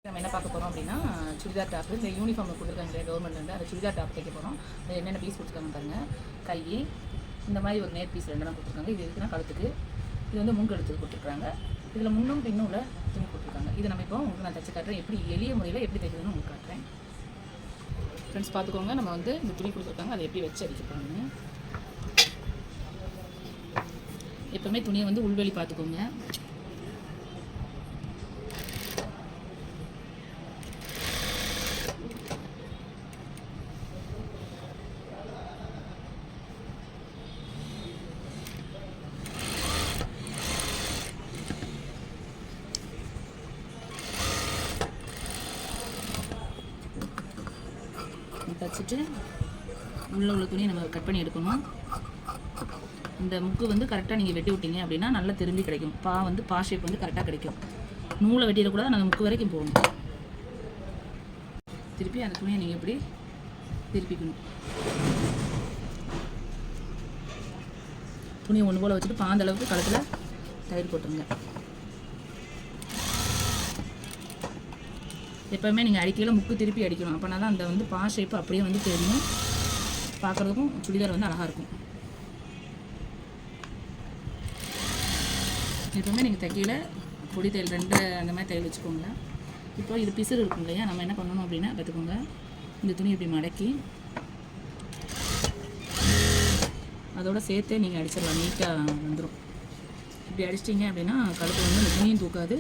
நம்ம என்ன பார்க்க போகிறோம் அப்படின்னா சுடிதார் டாப். இந்த யூனிஃபார்ம் கொடுத்துருக்காங்க இல்லையா கவர்மெண்ட்லேருந்து, அந்த சுடிதார் டாப் தைக்க போகிறோம். அது என்னென்ன பீஸ் கொடுத்துருக்காங்க பாருங்கள். கை இந்த மாதிரி ஒரு நேர் பீஸ் ரெண்டெல்லாம் கொடுத்துருக்காங்க. இது எதுக்குன்னா கழுத்துக்கு. இது வந்து முங்கு எடுத்து கொடுத்துருக்காங்க. இதில் முன்னும் பின்னும் உள்ள துணி கொடுத்துருக்காங்க. இது நம்ம இப்போ உங்களுக்கு நான் தைச்சு காட்டுறேன், எப்படி எளிய முறையில் எப்படி தைக்கிறதுன்னு உங்களுக்கு காட்டுறேன். ஃப்ரெண்ட்ஸ் பார்த்துக்கோங்க, நம்ம வந்து இந்த துணி கொடுத்துருக்காங்க, அதை எப்படி வச்சு அடிக்க போகிறோம்னு. எப்போவுமே துணியை வந்து உள்வெளி பார்த்துக்கோங்க. தைச்சிட்டு உள்ள துணியை நம்ம கட் பண்ணி எடுக்கணும். இந்த முக்கு வந்து கரெக்டாக நீங்கள் வெட்டி விட்டீங்க அப்படின்னா நல்லா திரும்பி கிடைக்கும். பா ஷேப் வந்து கரெக்டாக கிடைக்கும். நூலை வெட்டிடக்கூடாது, அந்த முக்கு வரைக்கும் போகணும். திருப்பி அந்த துணியை நீங்கள் எப்படி திருப்பிக்கணும். துணியை ஒன்று போல் வச்சுட்டு பாந்த அளவுக்கு கழுத்தில் தயிர் போட்டுருங்க. எப்போவுமே நீங்கள் அடிக்கையில் முக்கு திருப்பி அடிக்கணும். அப்போனா தான் அந்த வந்து பா ஷேப்பு அப்படியே வந்து தெரியும், பார்க்குறதுக்கும் சுடிதார் வந்து அழகாக இருக்கும். எப்போவுமே நீங்கள் தைக்கையில் பொடி தையல் 2 அந்த மாதிரி தையல் வச்சுக்கோங்க. இப்போ இது பிசுறு இருக்கும் இல்லையா, நம்ம என்ன பண்ணணும் அப்படின்னா பார்த்துக்கோங்க, இந்த துணி இப்படி மடக்கி அதோட சேர்த்தே நீங்கள் அடிச்சிடலாம். நீட்டாக வந்துடும். இப்படி அடிச்சிட்டிங்க அப்படின்னா கழுத்து வந்து இந்த துணியும் தூக்காது.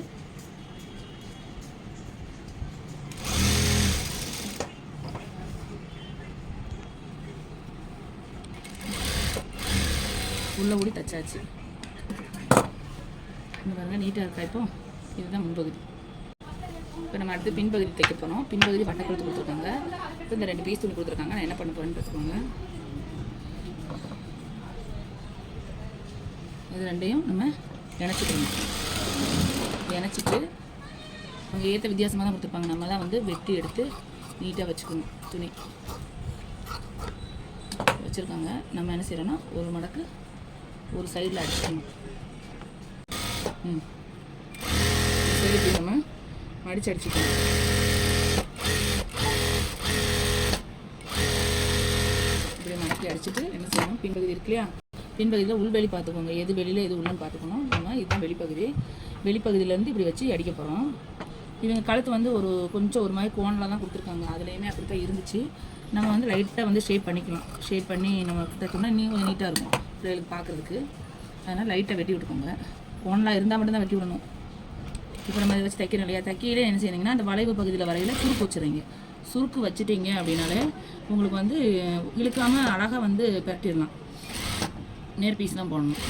உள்ள ஊடி தச்சாச்சு. இந்த பாருங்கள் நீட்டாக இருக்கா. இப்போ இதுதான் முன்பகுதி. இப்போ நம்ம அடுத்து பின்பகுதி தைக்க போகிறோம். பின்பகுதி வட்டக்கழுத்து கொடுத்துருக்காங்க. இப்போ இந்த 2 பீஸ் துணி கொடுத்துருக்காங்க. நான் என்ன பண்ண போகிறேன்னு பார்த்துக்கோங்க. இது ரெண்டையும் நம்ம இணைச்சிக்கணும். இணைச்சிட்டு அவங்க ஏற்ற வித்தியாசமாக தான் கொடுத்துருப்பாங்க. நம்ம தான் வந்து வெட்டி எடுத்து நீட்டாக வச்சுக்கணும். துணி வச்சுருக்காங்க. நம்ம என்ன செய்கிறோன்னா ஒரு மடக்கு ஒரு சைடில் அடிச்சுக்கணும். சரி, நம்ம மடித்து அடிச்சுக்கணும். இப்படி மடக்கி அடிச்சுட்டு என்ன செய்யணும், பின்பகுதி இருக்கு இல்லையா, பின்பகுதியில் உள்வெளி பார்த்துக்கோங்க. எது வெளியில் எது உள்ளன்னு பார்த்துக்கணும். நம்ம இதுதான் வெளிப்பகுதி. வெளிப்பகுதியிலேருந்து இப்படி வச்சு அடிக்க போகிறோம். இவங்க கழுத்து வந்து கொஞ்சம் ஒரு மாதிரி கோனில் தான் கொடுத்துருக்காங்க. அதுலேயுமே அப்படி தான் இருந்துச்சு. நம்ம வந்து லைட்டாக வந்து ஷேப் பண்ணிக்கலாம். ஷேப் பண்ணி நம்ம தைச்சோம்னா இன்னும் கொஞ்சம் நீட்டாக இருக்கும் பிள்ளைகளுக்கு பார்க்குறதுக்கு. அதனால் லைட்டாக வெட்டி விட்டுக்கோங்க. கோனலாக இருந்தால் மட்டும்தான் வெட்டி விடணும். இப்போ நம்ம இதை வச்சு தைக்கணும் இல்லையா, தைக்கையிலே என்ன செய்யணுங்கன்னா அந்த வளைவு பகுதியில் வரையில் சுருக்கு வச்சுருங்க. சுருக்கு வச்சுட்டிங்க அப்படின்னாலே உங்களுக்கு வந்து இழுக்காமல் அழகாக வந்து பரட்டிடலாம். நேர் பீஸ் தான் போடணும்.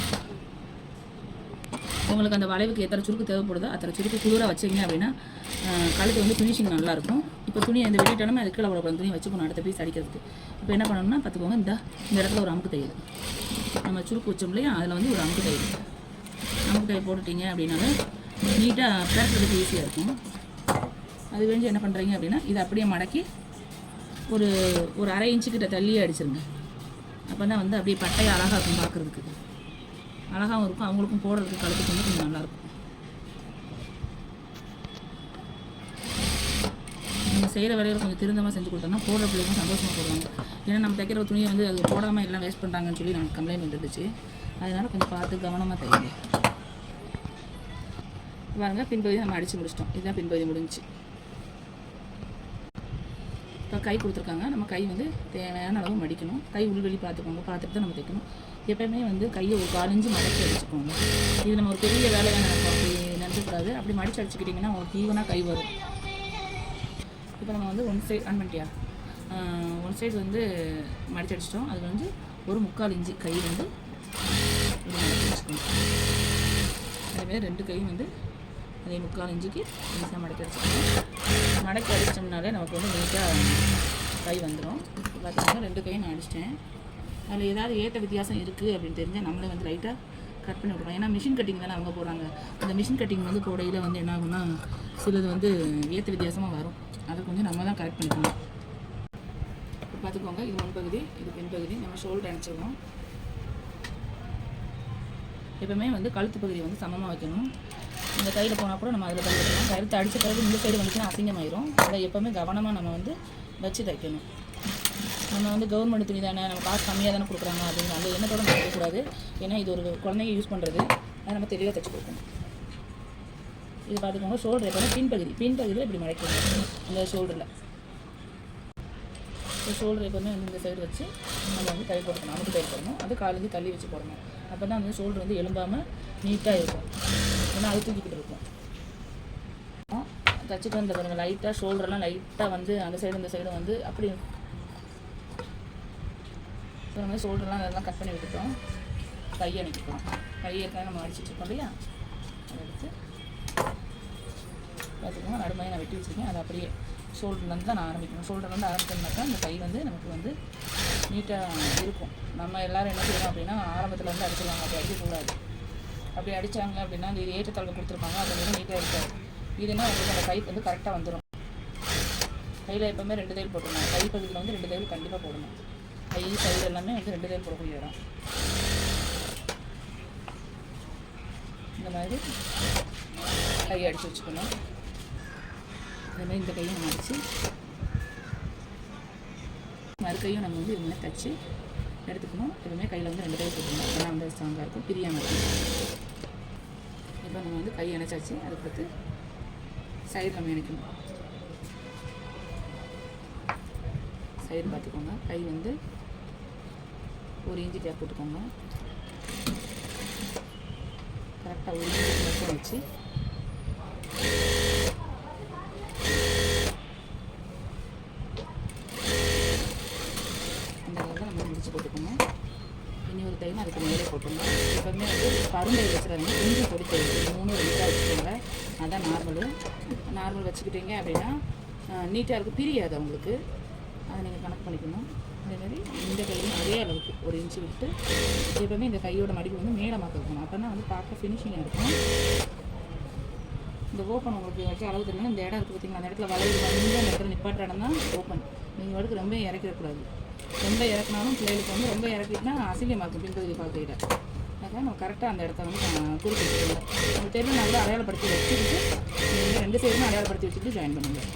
உங்களுக்கு அந்த வளைவுக்கு எத்தனை சுருக்கு தேவைப்படுதோ அத்தனை சுருக்கு குளிராக வச்சிங்க அப்படின்னா கழுத்து வந்து ஃபினிஷிங் நல்லாயிருக்கும். இப்போ துணி அந்த வெளியிட்டோம்னா அதுக்குள்ள அவ்வளோ துணி வச்சுக்கணும் அடுத்த பீஸ் அடிக்கிறதுக்கு. இப்போ என்ன பண்ணணும்னா பார்த்துக்கோங்க, இந்த இடத்துல ஒரு அமுக்கு தையல் நம்ம சுருக்கு வச்சோம் இல்லையா, அதில் வந்து ஒரு அமுக்கு தையல் போட்டுட்டிங்க அப்படின்னாலும் நீட்டாக பேசுறதுக்கு ஈஸியாக இருக்கும். அது வேண்டி என்ன பண்ணுறீங்க அப்படின்னா இதை அப்படியே மடக்கி ஒரு 1/2 இன்ச்சுக்கிட்ட தள்ளியே அடிச்சிருங்க. அப்போ தான் வந்து அப்படியே பட்டையை அழகாக இருக்கும், பார்க்குறதுக்கு அழகாகவும் இருக்கும். அவங்களுக்கும் போடுறதுக்கு கழுத்துக்கு வந்து கொஞ்சம் நல்லாயிருக்கும். நம்ம செய்கிற வேலையில் கொஞ்சம் திருந்தமாக செஞ்சு கொடுத்தோம்னா போடுற பிள்ளைங்க சந்தோஷமாக போடுவாங்க. ஏன்னா நம்ம தைக்கிற துணியை வந்து அது போடாமல் எல்லாம் வேஸ்ட் பண்ணுறாங்கன்னு சொல்லி நமக்கு கம்ப்ளைண்ட் இருந்துச்சு. அதனால் கொஞ்சம் பார்த்து கவனமாக தைங்க. பாருங்க, பின்பகுதி நம்ம அடித்து முடிச்சிட்டோம். இதுதான் பின்பகுதி முடிஞ்சிச்சு. இப்போ கை கொடுத்துருக்காங்க. நம்ம கை வந்து தேவையான அளவு மடிக்கணும். கை உள்வெளி பார்த்துக்கோங்க, பார்த்துட்டு தான் நம்ம தைக்கணும். எப்போயுமே வந்து கையை ஒரு 4 இன்ச்சு மடக்கி அடிச்சுக்கோங்க. இது நம்ம ஒரு பெரிய வேலையாக நினைப்போம், அப்படி நினைக்கக்கூடாது. அப்படி மடித்து அடிச்சுக்கிட்டிங்கன்னா உங்களுக்கு ஈவனாக கை வரும். இப்போ நம்ம வந்து ஒன் சைடு வந்து மடித்து அடிச்சிட்டோம். அது வந்து ஒரு 3/4 இன்ச்சு கை வந்து மடக்கி அடிச்சுக்கணும். அதேமாதிரி 2 கையும் வந்து அதே 3/4 இன்ச்சுக்கு ஈஸியாக மடக்கி அடிச்சுக்கணும். மடக்கி அடிச்சிட்டோம்னாலே நமக்கு வந்து நீட்டாக கை வந்துடும். இப்போ பார்த்தீங்கன்னா 2 கையும் நான் அடிச்சிட்டேன். அதில் ஏதாவது ஏற்ற வித்தியாசம் இருக்குது அப்படின்னு தெரிஞ்சால் நம்மளே வந்து லைட்டாக கட் பண்ணி விட்றோம். ஏன்னா மிஷின் கட்டிங் தானே அவங்க போடுறாங்க. அந்த மிஷின் கட்டிங் வந்து போடையில் வந்து என்ன ஆகும்னா சிலது வந்து ஏற்ற வித்தியாசமாக வரும். அதை கொஞ்சம் நம்ம தான் கரெக்ட் பண்ணிக்கணும். இப்போ பார்த்துக்கோங்க, இது முன்பகுதி, இது பின்பகுதி. நம்ம ஷோல்டர் அணைச்சிடணும். எப்பவுமே வந்து கழுத்து பகுதி வந்து சமமாக வைக்கணும். இந்த கையில் போனால் கூட நம்ம அதில் தைக்கலாம். கழுத்து அடித்த பிறகு இந்த சைடு வந்துச்சுன்னா அசிங்கமாயிரும். அதை எப்போவுமே கவனமாக நம்ம வந்து வச்சு தைக்கணும். நம்ம வந்து கவர்மெண்ட் துணி தானே, நம்ம காசு கம்மியாக தானே கொடுக்குறாங்க அப்படின்னு அந்த எண்ணத்தோடு நம்ம தைக்கக்கூடாது. ஏன்னா இது ஒரு குழந்தைங்க யூஸ் பண்ணுறது, அதை நம்ம தெளிவாக தைச்சி கொடுக்கணும். இது பார்த்துக்கோங்க. ஷோல்டர் எப்போனா பின்பகுதியில் இப்படி மடக்கணும். இந்த ஷோல்டரில் ஷோல்டர் எப்போவுமே வந்து இந்த சைடு வச்சு நம்ம வந்து தையல் போடணும். அமுக்கு தையல் போடணும். அது காலேஜ் தள்ளி வச்சு போடணும். அப்போ தான் வந்து ஷோல்டர் வந்து எலும்பாமல் நீட்டாக இருக்கும். ஏன்னா அது தூக்கிக்கிட்டு இருக்கும். தச்சுட்டு வந்த பாருங்கள், லைட்டாக ஷோல்டர்லாம் லைட்டாக வந்து அந்த சைடு இந்த சைடு வந்து அப்படி ஸோ நம்ம ஷோல்டர்லாம் அதெல்லாம் கட் பண்ணி விட்டுட்டோம். கையை அனுப்பிக்கலாம். கையை ஏற்கனவே நம்ம அடிச்சுட்ருக்கோம் இல்லையா, அதை எடுத்து பார்த்துக்கோங்க. நடுமையை நான் வெட்டி வச்சுருக்கேன். அது அப்படியே ஷோல்டர்லேருந்து தான் நான் ஆரம்பிக்கணும். ஷோல்டர்லேருந்து ஆரம்பிச்சோம்னாக்கா இந்த கை வந்து நமக்கு வந்து நீட்டாக இருக்கும். நம்ம எல்லோரும் என்ன செய்யணும் அப்படின்னா ஆரம்பத்தில் வந்து அடிச்சிடுவாங்க. அப்படி அடிக்கக்கூடாது. அப்படி அடித்தாங்க அப்படின்னா இந்த ஏற்றத்தாழ்வு கொடுத்துருப்பாங்க, அது வந்து நீட்டாக இருக்காது. இதுனா உங்களுக்கு அந்த கை வந்து கரெக்டாக வந்துடும். கையில் எப்போவுமே 2 தையல் போட்டுருணும். கை பகுதியில் வந்து 2 தையல் கண்டிப்பாக போடணும். கை சைடு எல்லாமே வந்து 2 தையல் போடக்கூடிய இடம். இந்த மாதிரி கையை அடித்து வச்சுக்கணும். அதுமாதிரி இந்த கையும் நம்ம அடித்து மறுக்கையும் நம்ம வந்து இதுமாதிரி தைச்சி எடுத்துக்கணும். எப்பவுமே கையில் வந்து 2 தையல் போட்டுக்கணும். அதெல்லாம் வந்து ஸ்ட்ராங்காக இருக்கும், பிரியாமல் இருக்கும். இப்போ நம்ம வந்து கை இணைச்சாச்சு. அதுக்கடுத்து சைடு நம்ம இணைக்கணும். சைடு பார்த்துக்கோங்க. கை வந்து 1 இன்ச்சு டேப் போட்டுக்கோங்க. கரெக்டாக 1 இன்ச்சு மட்டும் வச்சு இந்த அளவில் நம்ம முடிச்சு போட்டுக்கோங்க. இனி ஒரு டைம் அதுக்கு மேலே போட்டுக்கோங்க. எப்போவுமே வந்து பருந்தையில் வச்சுருந்தாங்க, கொஞ்சம் பொடி தேவை 3 லைட்டாக வச்சுக்கோங்க. அதான் நார்மல் வச்சுக்கிட்டீங்க அப்படின்னா நீட்டாக இருக்கும், பிரியாது அவங்களுக்கு. அதை நீங்கள் கணக்கு பண்ணிக்கணும். அதேமாதிரி இந்த கையும் அதே அளவுக்கு 1 இன்ச்சு விட்டு எப்போவுமே இந்த கையோட மடிப்பு வந்து மேலமாக இருக்கணும். அப்போ தான் வந்து பார்க்க ஃபினிஷிங்காக இருக்கும். இந்த ஓப்பன் உங்களுக்கு வச்சு அளவு தெரியுமா, இந்த இடம் இருக்குது பார்த்தீங்களா, அந்த இடத்துல வளைவு வந்து அந்த இடத்துல நிப்பாட்டுற இடம் தான் ஓப்பன். நீங்கள் வந்து ரொம்ப இறக்கிடக்கூடாது. ரொம்ப இறக்குனாலும் பிள்ளைகளுக்கு வந்து ரொம்ப இறக்கிட்டுனா அசிங்கமாக இருக்கும் பின்பகுதி பார்க்கையில. அதுக்காக நம்ம கரெக்டாக அந்த இடத்த வந்து குறித்து வச்சுக்கோங்க. உங்கள் தெருவில் நல்லா அடையாளப்படுத்தி வச்சுக்கிட்டு நீங்கள் 2 சைடுமே அடையாளப்படுத்தி வச்சுட்டு ஜாயின் பண்ணுங்கள்.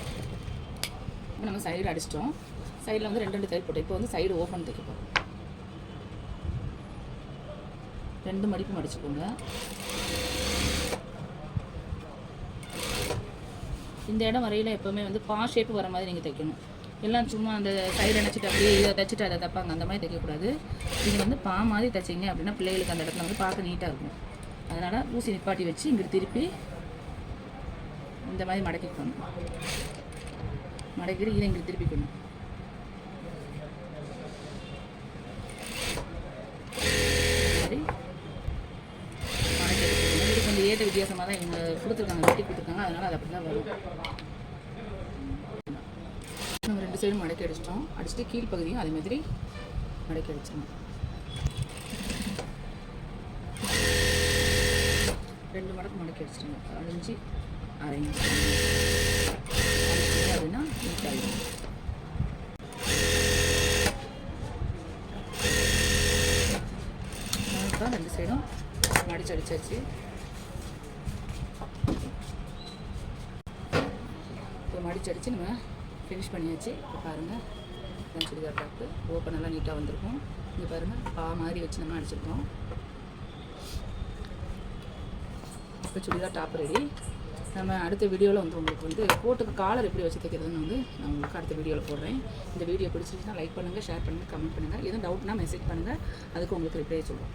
இப்போ நம்ம சைடு அடிச்சிட்டோம். சைடில் வந்து 2 தையல் போட்டோம். இப்போ வந்து சைடு ஓப்பன் தைக்க போகிறோம். 2 மடிப்பு மடிச்சுக்கோங்க. இந்த இடம் வரையில் எப்போவுமே வந்து பா ஷேப்பு வர மாதிரி நீங்கள் தைக்கணும். எல்லாம் சும்மா அந்த சைடு அணைச்சிட்டு அப்படியே இதை தைச்சிட்டு அதை தைப்பாங்க, அந்த மாதிரி தைக்கக்கூடாது. நீங்கள் வந்து பா மாதிரி தைச்சிங்க அப்படின்னா பிள்ளைகளுக்கு அந்த இடத்துல வந்து பார்க்க நீட்டாக இருக்கும். அதனால் ஊசி நிப்பாட்டி வச்சு இங்கிட்டு திருப்பி இந்த மாதிரி மடக்கிக்கணும். மடக்கிட்டு இதை இங்கிட்டு திருப்பிக்கணும். கொஞ்சம் ஏற்ற வித்தியாசமாக தான் இவங்க கொடுத்துருக்காங்க, வெட்டி கொடுத்துருக்காங்க. அதனால் அது அப்படி தான் வரும். நம்ம 2 சைடும் மடக்கி அடிச்சிட்டோம். அடிச்சுட்டு கீழ்ப்பகுதியும் அதே மாதிரி மடக்கி அடிச்சிடணும். 2 மடக்கு மடக்கி அடிச்சிடுங்க. 5 1/2 இன்ச் அப்படின்னா நீட்டாகிடும். இப்போ 2 சைடும் மடிச்சு அடிச்சாச்சு. இப்போ மடிச்சு அடித்து நம்ம ஃபினிஷ் பண்ணியாச்சு. இப்போ பாருங்கள், இதான் சுடிதார் டாப்பு. ஓப்பன் எல்லாம் நீட்டாக வந்திருக்கும். இங்கே பாருங்கள், பா மாதிரி வச்சு நம்ம அடிச்சிருக்கோம். இப்போ சுடிதார் டாப் ரெடி. நம்ம அடுத்த வீடியோவில் வந்து உங்களுக்கு வந்து கோட்டுக்கு காலர் எப்படி வச்சு தைக்கிறதுன்னு வந்து நான் உங்களுக்கு அடுத்த வீடியோவில் போடுறேன். இந்த வீடியோ பிடிச்சிருச்சுன்னா லைக் பண்ணுங்கள், ஷேர் பண்ணுங்கள், கமெண்ட் பண்ணுங்கள். எதுவும் டவுட்னா மெசேஜ் பண்ணுங்கள், அதுக்கு உங்களுக்கு ரிப்ளை சொல்லுவோம்.